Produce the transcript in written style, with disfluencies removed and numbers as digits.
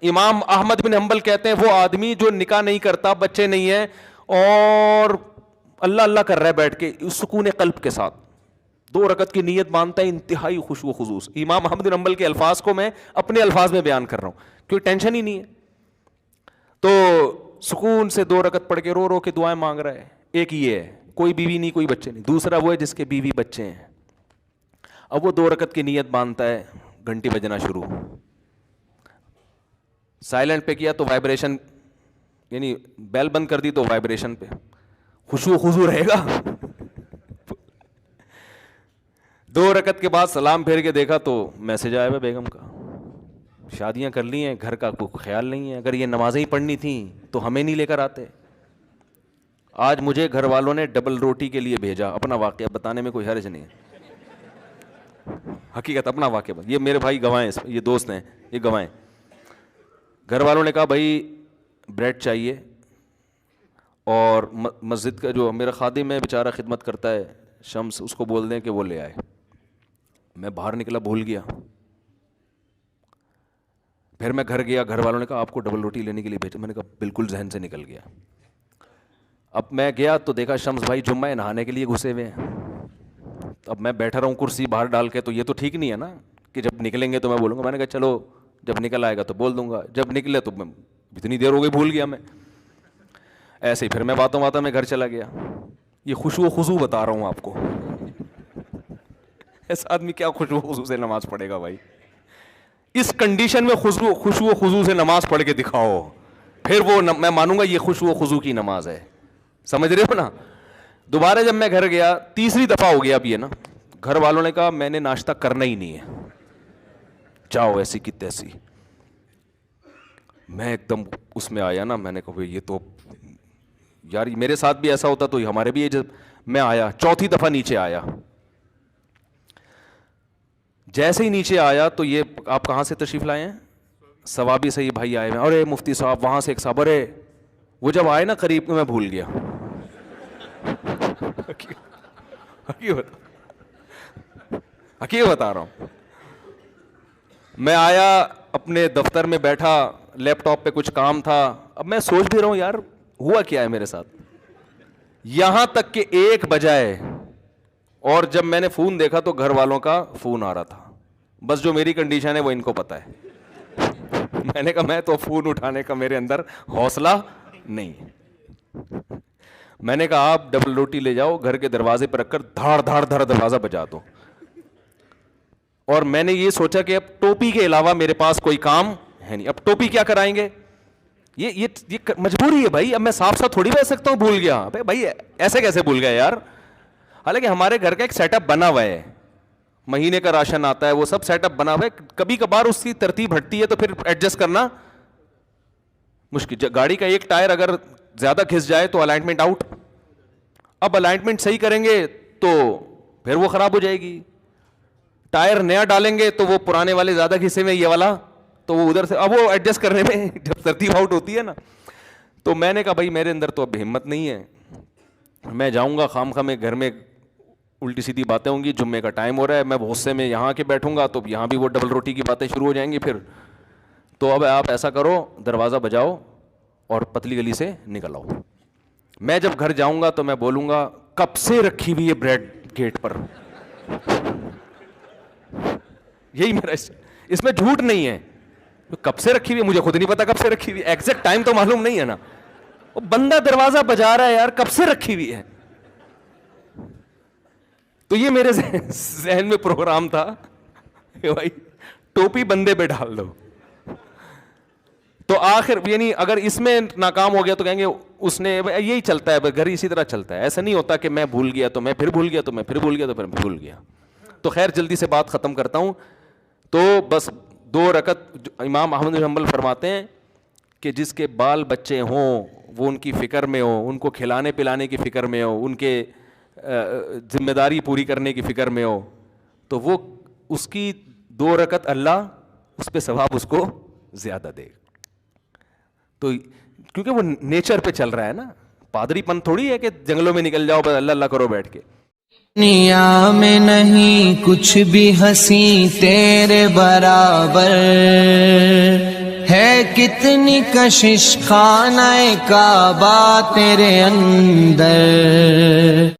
امام احمد بن حنبل کہتے ہیں وہ آدمی جو نکاح نہیں کرتا, بچے نہیں ہیں, اور اللہ اللہ کر رہا ہے بیٹھ کے سکون قلب کے ساتھ, 2 رکعت کی نیت مانتا ہے, انتہائی خشوع و خضوع. امام احمد بن حنبل کے الفاظ کو میں اپنے الفاظ میں بیان کر رہا ہوں کیونکہ ٹینشن ہی نہیں ہے. تو سکون سے 2 رکعت پڑھ کے رو رو کے دعائیں مانگ رہا ہے. ایک یہ ہے کوئی بیوی نہیں کوئی بچے نہیں. دوسرا وہ ہے جس کے بیوی بچے ہیں. اب وہ 2 رکعت کی نیت باندھتا ہے, گھنٹی بجنا شروع, سائلنٹ پہ کیا تو وائبریشن, یعنی بیل بند کر دی تو وائبریشن پہ, خشوع و خضوع رہے گا. 2 رکعت کے بعد سلام پھیر کے دیکھا تو میسج آیا ہے بیگم کا, شادیاں کر لی ہیں, گھر کا کوئی خیال نہیں ہے. اگر یہ نمازیں ہی پڑھنی تھیں تو ہمیں نہیں لے کر آتے. آج مجھے گھر والوں نے ڈبل روٹی کے لیے بھیجا. اپنا واقعہ بتانے میں کوئی حرج نہیں ہے, حقیقت اپنا واقعہ. یہ میرے بھائی گواہیں, یہ دوست ہیں, یہ گواہیں. گھر والوں نے کہا بھائی بریڈ چاہیے, اور مسجد کا جو میرا خادم ہے بیچارہ خدمت کرتا ہے شمس, اس کو بول دیں کہ وہ لے آئے. میں باہر نکلا, بھول گیا. پھر میں گھر گیا, گھر والوں نے کہا آپ کو ڈبل روٹی لینے کے لیے بھیجا. میں نے کہا بالکل ذہن سے نکل گیا. اب میں گیا تو دیکھا شمس بھائی جمعہ نہانے کے لیے گھسے ہوئے ہیں. اب میں بیٹھا رہا ہوں کرسی باہر ڈال کے, تو یہ تو ٹھیک نہیں ہے نا کہ جب نکلیں گے تو میں بولوں گا. میں نے کہا چلو جب نکل آئے گا تو بول دوں گا, جب نکلے تو میں اتنی دیر ہو گئی بھول گیا میں. ایسے ہی پھر میں باتوں میں گھر چلا گیا. یہ خشوع و خضوع بتا رہا ہوں آپ کو. ایسا آدمی کیا خشوع و خضوع سے نماز پڑھے گا بھائی؟ اس کنڈیشن میں خشوع و خضوع سے نماز پڑھ کے دکھاؤ, پھر وہ میں مانوں گا یہ خشوع و خضوع کی نماز ہے. سمجھ رہے ہو نا؟ دوبارہ جب میں گھر گیا, تیسری دفعہ ہو گیا اب یہ نا, گھر والوں نے کہا میں نے ناشتہ کرنا ہی نہیں ہے, جاؤ ایسی کی تیسی. میں ایک دم اس میں آیا نا, میں نے کہا یہ تو یار میرے ساتھ بھی ایسا ہوتا تو ہمارے بھی. جب میں آیا چوتھی دفعہ نیچے آیا, جیسے ہی نیچے آیا تو یہ آپ کہاں سے تشریف لائے ہیں؟ ثوابی سے ہی بھائی آئے ہیں. ارے مفتی صاحب, وہاں سے ایک صاحب, ارے وہ جب آئے نا قریب میں بھول گیا. حقیقت بتا رہا ہوں. میں آیا اپنے دفتر میں بیٹھا, لیپ ٹاپ پہ کچھ کام تھا. اب میں سوچ بھی رہا ہوں یار ہوا کیا ہے میرے ساتھ, یہاں تک کہ 1 بجائے. اور جب میں نے فون دیکھا تو گھر والوں کا فون آ رہا تھا. بس جو میری کنڈیشن ہے وہ ان کو پتہ ہے. میں نے کہا میں تو فون اٹھانے کا میرے اندر حوصلہ نہیں. میں نے کہا آپ ڈبل روٹی لے جاؤ, گھر کے دروازے پر رکھ کر دھاڑ دھاڑ دھاڑ دروازہ بجا دو. اور میں نے یہ سوچا کہ اب ٹوپی کے علاوہ میرے پاس کوئی کام ہے نہیں. اب ٹوپی کیا کرائیں گے, یہ مجبوری ہے بھائی. اب میں صاف صاف تھوڑی بہ سکتا ہوں بھول گیا. بھائی ایسے کیسے بھول گیا یار؟ حالانکہ ہمارے گھر کا ایک سیٹ اپ بنا ہوا ہے, مہینے کا راشن آتا ہے, وہ سب سیٹ اپ بنا ہوا ہے. کبھی کبھار اس کی ترتیب ہٹتی ہے تو پھر ایڈجسٹ کرنا مشکل. گاڑی کا ایک ٹائر اگر زیادہ گھس جائے تو الائنمنٹ آؤٹ. اب الائنمنٹ صحیح کریں گے تو پھر وہ خراب ہو جائے گی. ٹائر نیا ڈالیں گے تو وہ پرانے والے زیادہ گھسے میں, یہ والا تو وہ ادھر سے, اب وہ ایڈجسٹ کرنے میں جب ترتیب آؤٹ ہوتی ہے نا. تو میں نے کہا بھائی میرے اندر تو اب ہمت نہیں ہے, میں جاؤں گا خام خواہ میں گھر میں الٹی سیدھی باتیں ہوں گی. جمعے کا ٹائم ہو رہا ہے, میں غصے میں یہاں کے بیٹھوں گا تو یہاں بھی وہ ڈبل روٹی کی باتیں شروع ہو جائیں گی پھر. تو اب آپ ایسا کرو, دروازہ بجاؤ اور پتلی گلی سے نکل آؤ. میں جب گھر جاؤں گا تو میں بولوں گا کب سے رکھی ہوئی ہے بریڈ گیٹ پر. یہی میرا, اس میں جھوٹ نہیں ہے. کب سے رکھی ہوئی مجھے خود نہیں پتا کب سے رکھی ہوئی, ایگزیکٹ ٹائم تو معلوم نہیں ہے نا. وہ بندہ دروازہ بجا رہا ہے یار, کب سے رکھی ہوئی ہے. تو یہ میرے ذہن میں پروگرام تھا کہ بھائی ٹوپی بندے پہ ڈال دو. تو آخر یعنی اگر اس میں ناکام ہو گیا تو کہیں گے اس نے, یہی چلتا ہے گھر اسی طرح چلتا ہے. ایسا نہیں ہوتا کہ میں بھول گیا تو میں پھر بھول گیا تو میں پھر بھول گیا تو پھر بھول گیا. تو خیر جلدی سے بات ختم کرتا ہوں. تو بس 2 رکعت امام احمد بن حنبل فرماتے ہیں کہ جس کے بال بچے ہوں وہ ان کی فکر میں ہو, ان کو کھلانے پلانے کی فکر میں ہو, ان کے ذمہ داری پوری کرنے کی فکر میں ہو, تو وہ اس کی 2 رکعت اللہ اس پہ ثواب اس کو زیادہ دے. تو کیونکہ وہ نیچر پہ چل رہا ہے نا, پادری پن تھوڑی ہے کہ جنگلوں میں نکل جاؤ بس اللہ اللہ کرو بیٹھ کے. دنیا میں نہیں کچھ بھی ہنسی تیرے برابر, ہے کتنی کشش خانہ کعبہ تیرے اندر.